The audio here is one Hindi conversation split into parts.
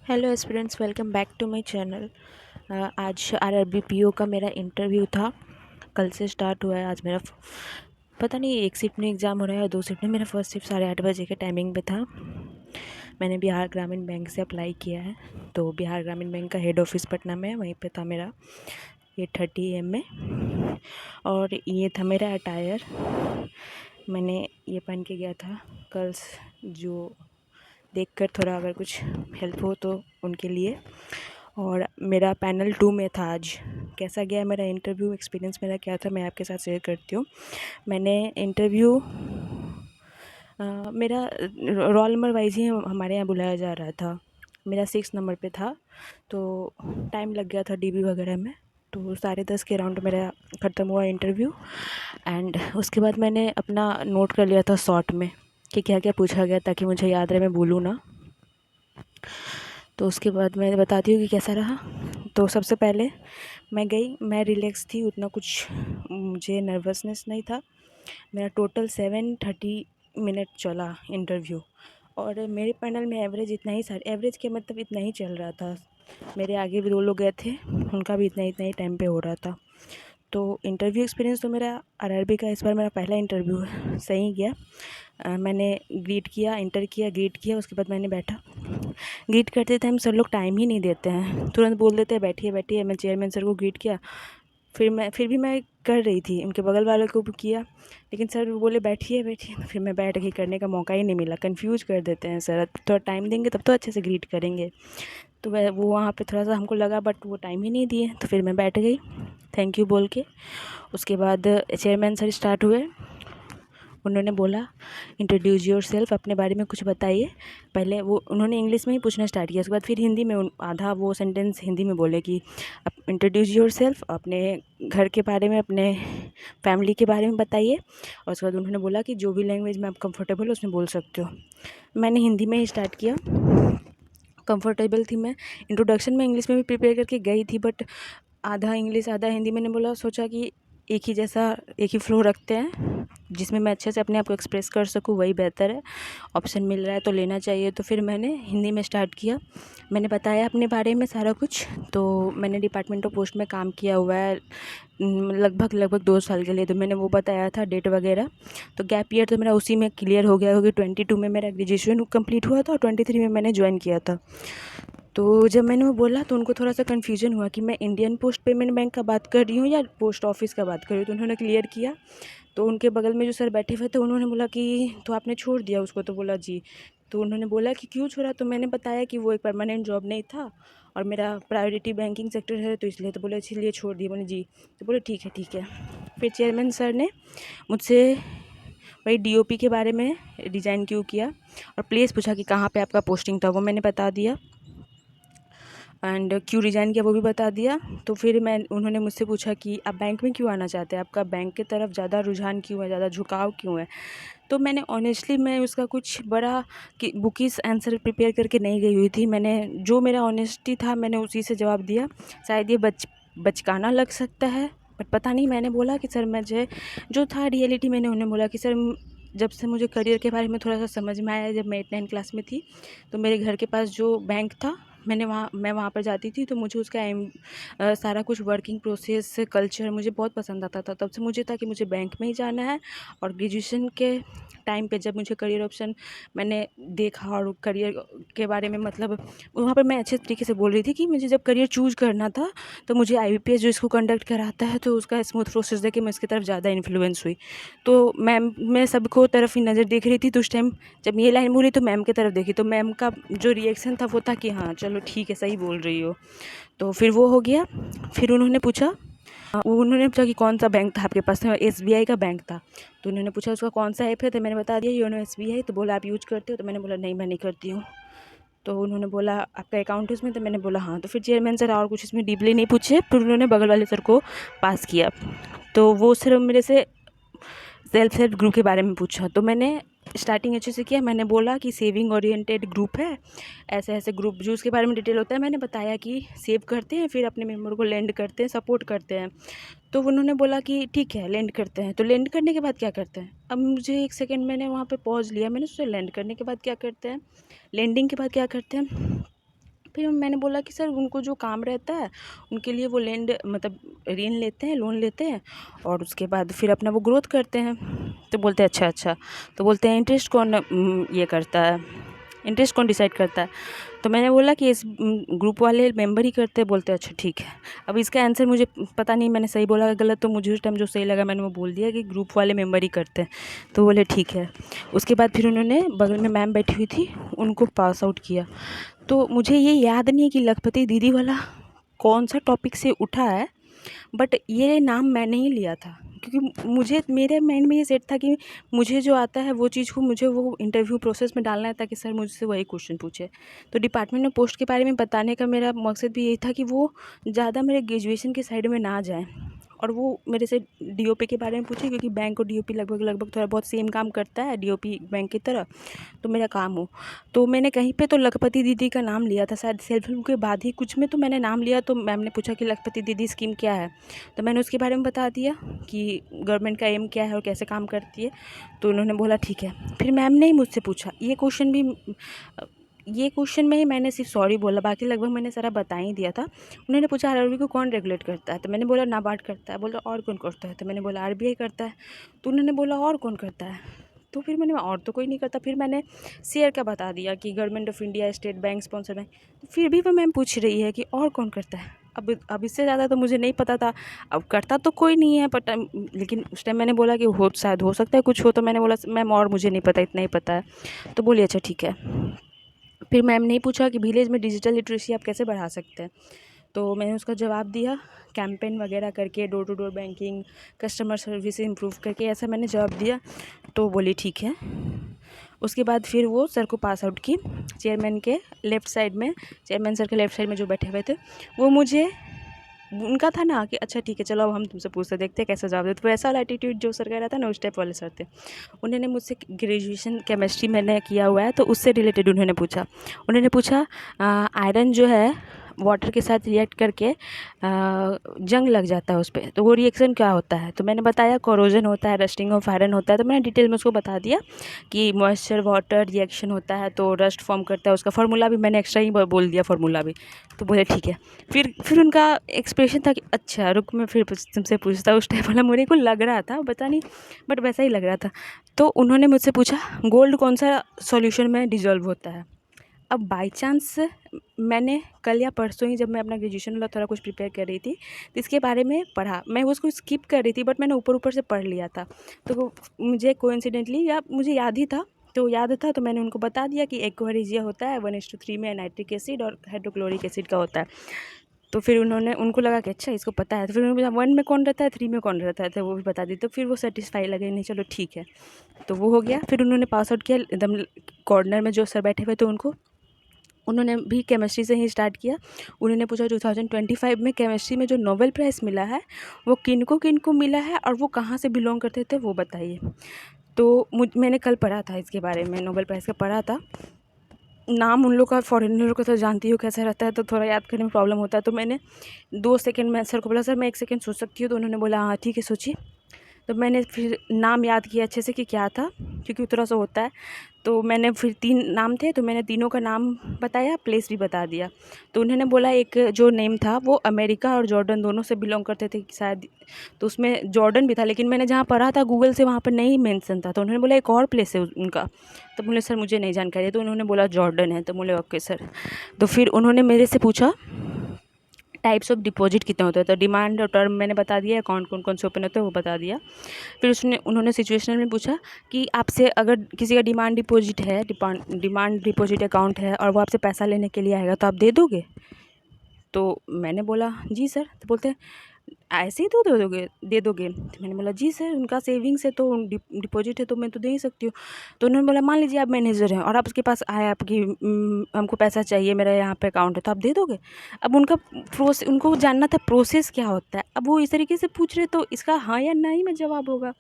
Hello aspirants, welcome back to my channel. आज आरआरबी का मेरा इंटरव्यू था। कल से स्टार्ट हुआ है। आज मेरा पता नहीं एक शिफ्ट में एग्ज़ाम हो रहा है या दो शिफ्ट में। मेरा फर्स्ट शिफ्ट 8:30 बजे के टाइमिंग पे था। मैंने बिहार ग्रामीण बैंक से अप्लाई किया है। तो बिहार ग्रामीण बैंक का हेड ऑफिस पटना में है, वहीं पे था मेरा 8:30 AM में। और ये था मेरा अटायर। मैंने ये पहन के गया था। गर्ल्स जो देखकर थोड़ा अगर कुछ हेल्प हो तो उनके लिए। और मेरा पैनल 2 में था आज। कैसा गया मेरा इंटरव्यू, एक्सपीरियंस मेरा क्या था, मैं आपके साथ शेयर करती हूँ। मैंने इंटरव्यू मेरा रोल नंबर वाइज ही हमारे यहाँ बुलाया जा रहा था। मेरा 6 नंबर पे था, तो टाइम लग गया था डीबी वगैरह में। तो 10:30 के अराउंड मेरा ख़त्म हुआ इंटरव्यू। एंड उसके बाद मैंने अपना नोट कर लिया था शॉर्ट में कि क्या क्या पूछा गया, ताकि मुझे याद रहे, मैं भूलूँ ना। तो उसके बाद मैं बताती हूँ कि कैसा रहा। तो सबसे पहले मैं गई, मैं रिलैक्स थी, उतना कुछ मुझे नर्वसनेस नहीं था। मेरा टोटल 7:30 मिनट चला इंटरव्यू। और मेरे पैनल में एवरेज इतना ही एवरेज के मतलब इतना ही चल रहा था। मेरे आगे भी 2 लोग गए थे, उनका भी इतना ही टाइम पे हो रहा था। तो इंटरव्यू एक्सपीरियंस तो मेरा आरआरबी का इस बार मेरा पहला इंटरव्यू है, सही गया। मैंने ग्रीट किया, इंटर किया, ग्रीट किया, उसके बाद मैंने बैठा। ग्रीट करते टाइम सर लोग टाइम ही नहीं देते हैं, तुरंत बोल देते हैं बैठिए बैठिए। मैं चेयरमैन सर को ग्रीट किया, फिर भी मैं कर रही थी, उनके बगल वाले को भी किया, लेकिन सर बोले बैठिए बैठिए। तो फिर मैं बैठ गई, करने का मौका ही नहीं मिला। कंफ्यूज कर देते हैं सर, थोड़ा टाइम देंगे तब तो अच्छे से ग्रीट करेंगे। तो वो वहाँ पे थोड़ा सा हमको लगा, बट वो टाइम ही नहीं दिए। तो फिर मैं बैठ गई थैंक यू बोल के। उसके बाद चेयरमैन सर स्टार्ट हुए। उन्होंने बोला इंट्रोड्यूस योर सेल्फ, अपने बारे में कुछ बताइए। पहले वो उन्होंने इंग्लिश में ही पूछना स्टार्ट किया, उसके बाद फिर हिंदी में आधा वो सेंटेंस हिंदी में बोले कि इंट्रोड्यूस योर सेल्फ, अपने घर के बारे में, अपने फैमिली के बारे में बताइए। और उसके बाद उन्होंने बोला कि जो भी लैंग्वेज में आप कंफर्टेबल हो उसमें बोल सकते हो। मैंने हिंदी में ही स्टार्ट किया, कंफर्टेबल थी मैं। इंट्रोडक्शन में इंग्लिश में भी प्रिपेयर करके गई थी, बट आधा इंग्लिश आधा हिंदी मैंने बोला, सोचा कि एक ही जैसा एक ही फ्लो रखते हैं, जिसमें मैं अच्छे से अपने आप को एक्सप्रेस कर सकूँ, वही बेहतर है। ऑप्शन मिल रहा है तो लेना चाहिए। तो फिर मैंने हिंदी में स्टार्ट किया। मैंने बताया अपने बारे में सारा कुछ। तो मैंने डिपार्टमेंट ऑफ पोस्ट में काम किया हुआ है लगभग 2 साल के लिए, तो मैंने वो बताया था डेट वगैरह। तो गैप ईयर तो मेरा उसी में क्लियर हो गया, क्योंकि 22 में मेरा ग्रेजुएशन कंप्लीट हुआ था और 23 में मैंने ज्वाइन किया था। तो जब मैंने वो बोला तो उनको थोड़ा सा कन्फ्यूजन हुआ कि मैं इंडियन पोस्ट पेमेंट बैंक का बात कर रही हूँ या पोस्ट ऑफिस का बात कर रही हूँ। तो उन्होंने क्लियर किया। तो उनके बगल में जो सर बैठे हुए थे, उन्होंने बोला कि तो आपने छोड़ दिया उसको? तो बोला जी। तो उन्होंने बोला कि क्यों छोड़ा? तो मैंने बताया कि वो एक परमानेंट जॉब नहीं था और मेरा प्रायोरिटी बैंकिंग सेक्टर है, तो इसलिए। तो बोले इसलिए छोड़ दिए? बोले जी। तो बोले ठीक है ठीक है। फिर चेयरमैन सर ने मुझसे वही डीओपी के बारे में डिज़ाइन क्यों किया और प्लेस पूछा कि कहाँ पे आपका पोस्टिंग था, वो मैंने बता दिया। एंड क्यों रिज़ाइन किया वो भी बता दिया। तो फिर उन्होंने मुझसे पूछा कि आप बैंक में क्यों आना चाहते हैं, आपका बैंक की तरफ ज़्यादा रुझान क्यों है, ज़्यादा झुकाव क्यों है? तो मैंने ऑनेस्टली मैं उसका कुछ बड़ा कि बुकिश आंसर प्रिपेयर करके नहीं गई हुई थी। मैंने जो मेरा ऑनेस्टी था मैंने उसी से जवाब दिया। शायद ये बचकाना लग सकता है, बट पता नहीं। मैंने बोला कि सर मुझे जो था रियलिटी, मैंने उन्हें बोला कि सर जब से मुझे करियर के बारे में थोड़ा सा समझ में आया, जब मैं 8-9 क्लास में थी, तो मेरे घर के पास जो बैंक था मैं वहाँ पर जाती थी, तो मुझे उसका सारा कुछ वर्किंग प्रोसेस कल्चर मुझे बहुत पसंद आता था। तब से मुझे था कि मुझे बैंक में ही जाना है। और ग्रेजुएशन के टाइम पे जब मुझे करियर ऑप्शन मैंने देखा और करियर के बारे में, मतलब वहाँ पर मैं अच्छे तरीके से बोल रही थी कि मुझे जब करियर चूज़ करना था तो मुझे आईबीपीएस जो इसको कंडक्ट कराता है, तो उसका स्मूथ प्रोसेस देख के मैं इसकी तरफ ज़्यादा इन्फ्लुएंस हुई। तो मैम, मैं सबको तरफ ही नज़र देख रही थी। तो उस टाइम जब ये लाइन बोली तो मैम की तरफ देखी, तो मैम का जो रिएक्शन था वो था कि हाँ चलो ठीक है, सही बोल रही हो। तो फिर वो हो गया। फिर उन्होंने पूछा कि कौन सा बैंक था आपके पास? एसबीआई का बैंक था। तो उन्होंने पूछा उसका कौन सा ऐप है? तो मैंने बता दिया योनो एसबीआई। तो बोला आप यूज करते हो? तो मैंने बोला नहीं, मैं नहीं करती हूँ। तो उन्होंने बोला आपका अकाउंट है उसमें? तो मैंने बोला हाँ। तो फिर चेयरमैन सर और कुछ इसमें डीपली नहीं पूछे, फिर उन्होंने बगल वाले सर को पास किया। तो वो सिर्फ मेरे से सेल्फ हेल्प ग्रुप के बारे में पूछा। तो मैंने स्टार्टिंग अच्छे से किया। मैंने बोला कि सेविंग ओरिएंटेड ग्रुप है, ऐसे ऐसे ग्रुप जो उसके बारे में डिटेल होता है। मैंने बताया कि सेव करते हैं, फिर अपने मेम्बर को लेंड करते हैं, सपोर्ट करते हैं। तो उन्होंने बोला कि ठीक है लेंड करते हैं। तो लेंड करने के बाद क्या करते हैं? अब मुझे एक सेकंड, मैंने वहाँ पे पॉज लिया, मैंने सोचा लेंड करने के बाद क्या करते हैं, लेंडिंग के बाद क्या करते हैं। फिर मैंने बोला कि सर उनको जो काम रहता है उनके लिए वो लैंड मतलब ऋण लेते हैं, लोन लेते हैं और उसके बाद फिर अपना वो ग्रोथ करते हैं। तो बोलते हैं अच्छा अच्छा। तो बोलते हैं इंटरेस्ट कौन ये करता है, इंटरेस्ट कौन डिसाइड करता है? तो मैंने बोला कि इस ग्रुप वाले मेंबर ही करते हैं। बोलते हैं अच्छा ठीक है। अब इसका आंसर मुझे पता नहीं मैंने सही बोला गलत, तो मुझे उस टाइम जो सही लगा मैंने वो बोल दिया कि ग्रुप वाले मेंबर ही करते हैं। तो बोले ठीक है। उसके बाद फिर उन्होंने बगल में मैम बैठी हुई थी उनको पास आउट किया। तो मुझे ये याद नहीं है कि लखपति दीदी वाला कौन सा टॉपिक से उठा है, बट ये नाम मैंने ही लिया था क्योंकि मुझे मेरे माइंड में ये सेट था कि मुझे जो आता है वो चीज़ को मुझे वो इंटरव्यू प्रोसेस में डालना है ताकि सर मुझसे वही क्वेश्चन पूछे। तो डिपार्टमेंट में पोस्ट के बारे में बताने का मेरा मकसद भी यही था कि वो ज़्यादा मेरे ग्रेजुएशन के साइड में ना जाए और वो मेरे से डीओपी के बारे में पूछे क्योंकि बैंक और डीओपी लगभग थोड़ा बहुत सेम काम करता है डीओपी बैंक की तरह, तो मेरा काम हो। तो मैंने कहीं पे तो लखपति दीदी का नाम लिया था, शायद सेल्फ हेल्प के बाद ही कुछ में तो मैंने नाम लिया। तो मैम ने पूछा कि लखपति दीदी स्कीम क्या है, तो मैंने उसके बारे में बता दिया कि गवर्नमेंट का एम क्या है और कैसे काम करती है। तो उन्होंने बोला ठीक है। फिर मैम ने ही मुझसे पूछा ये क्वेश्चन में ही मैंने सिर्फ सॉरी बोला, बाकी लगभग मैंने सारा बता ही दिया था। उन्होंने पूछा आरआरबी को कौन रेगुलेट करता है, तो मैंने बोला नाबार्ड करता है। बोला और कौन करता है, तो मैंने बोला आरबीआई करता है। तो उन्होंने बोला और कौन करता है, तो फिर मैंने और तो कोई नहीं करता। फिर मैंने शेयर का बता दिया कि government of India, state bank, sponsor bank. फिर भी वो मैम पूछ रही है कि और कौन करता है। अब इससे ज़्यादा तो मुझे नहीं पता था। अब करता तो कोई नहीं है बट लेकिन उस टाइम मैंने बोला कि शायद हो सकता है कुछ हो, तो मैंने बोला मैम और मुझे नहीं पता, इतना ही पता है। तो बोलिए अच्छा ठीक है। फिर मैम ने पूछा कि विलेज में डिजिटल लिटरेसी आप कैसे बढ़ा सकते हैं, तो मैंने उसका जवाब दिया कैंपेन वगैरह करके, door to door banking, customer service improve करके, ऐसा मैंने जवाब दिया। तो बोली ठीक है। उसके बाद फिर वो सर को पास आउट की। चेयरमैन के लेफ़्ट साइड में, चेयरमैन सर के लेफ़्ट साइड में जो बैठे हुए थे वो मुझे, उनका था ना कि अच्छा ठीक है चलो अब हम तुमसे पूछते देखते हैं कैसा जवाब देते। तो वैसा वाला एटीट्यूड जो सर कह रहा था ना, उस टाइप वाले सर थे। उन्होंने मुझसे ग्रेजुएशन केमिस्ट्री मैंने किया हुआ है तो उससे रिलेटेड उन्होंने पूछा आयरन जो है वाटर के साथ रिएक्ट करके जंग लग जाता है उस पर, तो वो रिएक्शन क्या होता है। तो मैंने बताया कोरोजन होता है, रस्टिंग ऑफ आयरन होता है। तो मैंने डिटेल में उसको बता दिया कि मॉइस्चर वाटर रिएक्शन होता है तो रस्ट फॉर्म करता है। उसका फार्मूला भी मैंने एक्स्ट्रा ही बोल दिया, फार्मूला भी। तो बोले ठीक है। फिर उनका एक्सप्रेशन था कि अच्छा रुक मैं फिर तुमसे पूछता। उस टाइप वाला मेरे को लग रहा था, पता नहीं बट वैसा ही लग रहा था। तो उन्होंने मुझसे पूछा गोल्ड कौन सा सॉल्यूशन में डिजॉल्व होता है। अब बाय चांस मैंने कल या परसों ही जब मैं अपना ग्रेजुएशन वाला थोड़ा कुछ प्रिपेयर कर रही थी तो इसके बारे में पढ़ा। मैं उसको स्किप कर रही थी बट मैंने ऊपर से पढ़ लिया था। तो मुझे कोइंसिडेंटली या मुझे याद ही था, तो याद था तो मैंने उनको बता दिया कि एक्वारिजिया होता है 1:3 में नाइट्रिक एसिड और हाइड्रोक्लोरिक एसिड का होता है। तो फिर उनको लगा कि अच्छा इसको पता है। तो फिर उन्होंने पूछा 1 में कौन रहता है, 3 में कौन रहता है, तो वो भी बता दी। तो फिर वो सेटिस्फाई लगे, नहीं चलो ठीक है। तो वो हो गया। फिर उन्होंने पास आउट किया एकदम कॉर्नर में जो सर बैठे हुए थे उनको, उन्होंने भी केमिस्ट्री से ही स्टार्ट किया। उन्होंने पूछा 2025 में केमिस्ट्री में जो नोबेल प्राइज़ मिला है वो किनको मिला है और वो कहाँ से बिलोंग करते थे वो बताइए। तो मैंने कल पढ़ा था इसके बारे में, नोबेल प्राइज़ का पढ़ा था। नाम उन लोग का फॉरेनर का तो जानती हो कैसा रहता है, तो थोड़ा याद करने में प्रॉब्लम होता है। तो मैंने 2 सेकंड में सर को बोला सर मैं 1 सेकंड सोच सकती हूँ, तो उन्होंने बोला हाँ ठीक है सोचिए। तो मैंने फिर नाम याद किया अच्छे से कि क्या था, क्योंकि उतना सा होता है। तो मैंने फिर 3 नाम थे तो मैंने तीनों का नाम बताया, प्लेस भी बता दिया। तो उन्होंने बोला एक जो नेम था वो अमेरिका और जॉर्डन दोनों से बिलोंग करते थे शायद, तो उसमें जॉर्डन भी था लेकिन मैंने जहाँ पढ़ा था गूगल से वहाँ पर नहीं मेंशन था। तो उन्होंने बोला एक और प्लेस है उनका। तो बोले सर मुझे नहीं जानकारी है, तो उन्होंने बोला जॉर्डन है। तो बोले ओके सर। तो फिर उन्होंने मेरे से पूछा टाइप्स ऑफ डिपॉजिट कितने होते हैं, तो डिमांड और टर्म मैंने बता दिया, अकाउंट कौन से ओपन होते हैं वो बता दिया। फिर उन्होंने सिचुएशनल में पूछा कि आपसे अगर किसी का डिमांड डिपॉजिट है, डिमांड डिपॉजिट अकाउंट है और वो आपसे पैसा लेने के लिए आएगा तो आप दे दोगे। तो मैंने बोला जी सर। तो बोलते हैं ऐसे ही तो दे दोगे। तो मैंने बोला जी सर उनका सेविंग्स है तो डिपॉजिट है तो मैं तो दे ही सकती हूँ। तो उन्होंने बोला मान लीजिए आप मैनेजर हैं और आप उसके पास आए आपकी हमको पैसा चाहिए, मेरा यहाँ पे अकाउंट है, तो आप दे दोगे। अब उनको जानना था प्रोसेस क्या होता है। अब वो इस तरीके से पूछ रहे तो इसका हाँ या ना ही में जवाब होगा।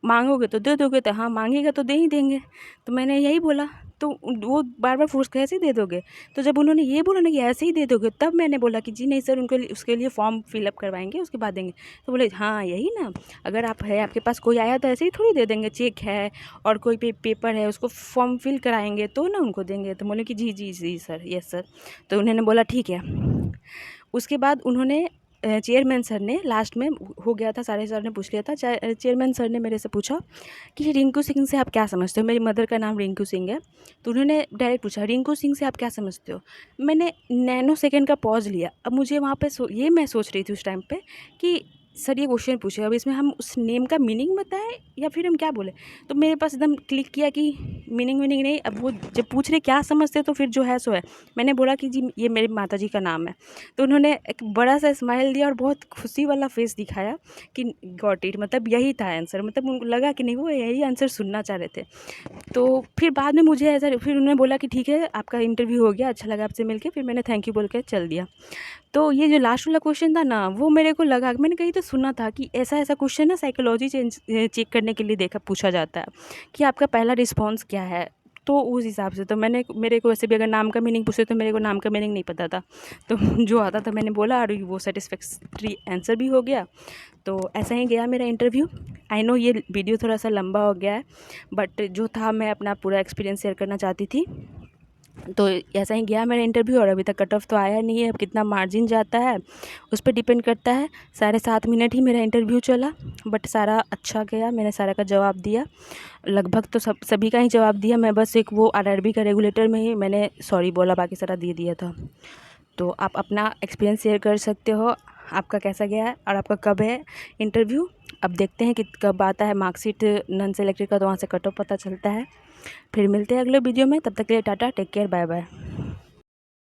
मांगोगे तो दे दोगे, तो हाँ मांगेगा तो दे ही देंगे। तो मैंने यही बोला, तो वो बार बार फोर्स कैसे दे दोगे। तो जब उन्होंने ये बोला ना कि ऐसे ही दे दोगे, तब मैंने बोला कि जी नहीं सर, उनके लिए उसके लिए फॉर्म फिलअप करवाएंगे, उसके बाद देंगे। तो बोले हाँ यही ना, अगर आप है आपके पास कोई आया तो ऐसे ही थोड़ी दे देंगे, चेक है और कोई पेपर है उसको फॉर्म फिल कराएंगे तो ना उनको देंगे। तो बोले कि जी जी जी सर, यस सर। तो उन्होंने बोला ठीक है। उसके बाद उन्होंने चेयरमैन सर ने लास्ट में हो गया था, सारे सर ने पूछ लिया था, चेयरमैन सर ने मेरे से पूछा कि रिंकू सिंह से आप क्या समझते हो। मेरी मदर का नाम रिंकू सिंह है। तो उन्होंने डायरेक्ट पूछा रिंकू सिंह से आप क्या समझते हो। मैंने नैनो सेकेंड का पॉज लिया। अब मुझे वहाँ पे ये मैं सोच रही थी उस टाइम पे कि सर ये क्वेश्चन पूछे, अब इसमें हम उस नेम का मीनिंग बताएं या फिर हम क्या बोले। तो मेरे पास एकदम क्लिक किया कि मीनिंग नहीं, अब वो जब पूछ रहे क्या समझते तो फिर जो है सो है। मैंने बोला कि जी ये मेरी माता जी का नाम है। तो उन्होंने एक बड़ा सा स्माइल दिया और बहुत खुशी वाला फेस दिखाया कि गॉट इट, मतलब यही था आंसर। मतलब उनको लगा कि नहीं वो यही आंसर सुनना चाह रहे थे। तो फिर बाद में मुझे ऐसा, फिर उन्होंने बोला कि ठीक है आपका इंटरव्यू हो गया, अच्छा लगा आपसे मिलके। फिर मैंने थैंक यू बोल के चल दिया। तो ये जो लास्ट वाला क्वेश्चन था ना, वो मेरे को लगा, मैंने कहीं तो सुना था कि ऐसा ऐसा क्वेश्चन ना साइकोलॉजी चेक करने के लिए देखा पूछा जाता है कि आपका पहला रिस्पॉन्स क्या है। तो उस हिसाब से तो मेरे को वैसे भी अगर नाम का मीनिंग पूछे तो मेरे को नाम का मीनिंग नहीं पता था। तो जो आता था मैंने बोला और वो सेटिस्फैक्ट्री आंसर भी हो गया। तो ऐसा ही गया मेरा इंटरव्यू। आई नो ये वीडियो थोड़ा सा लंबा हो गया है, बट जो था मैं अपना पूरा एक्सपीरियंस शेयर करना चाहती थी। तो ऐसा ही गया मेरा इंटरव्यू, और अभी तक कट ऑफ तो आया नहीं है। अब कितना मार्जिन जाता है उस पर डिपेंड करता है। 7.5 मिनट ही मेरा इंटरव्यू चला, बट सारा अच्छा गया। मैंने सारा का जवाब दिया, लगभग तो सभी का ही जवाब दिया। मैं बस एक वो आरआरबी का रेगुलेटर में ही मैंने सॉरी बोला, बाकी सारा दे दिया था। तो आप अपना एक्सपीरियंस शेयर कर सकते हो, आपका कैसा गया है और आपका कब है इंटरव्यू। अब देखते हैं कि कब आता है मार्कशीट नॉन सेलेक्टेड का, तो वहाँ से कट ऑफ पता चलता है। फिर मिलते हैं अगले वीडियो में, तब तक के लिए टाटा, टेक केयर, बाय बाय।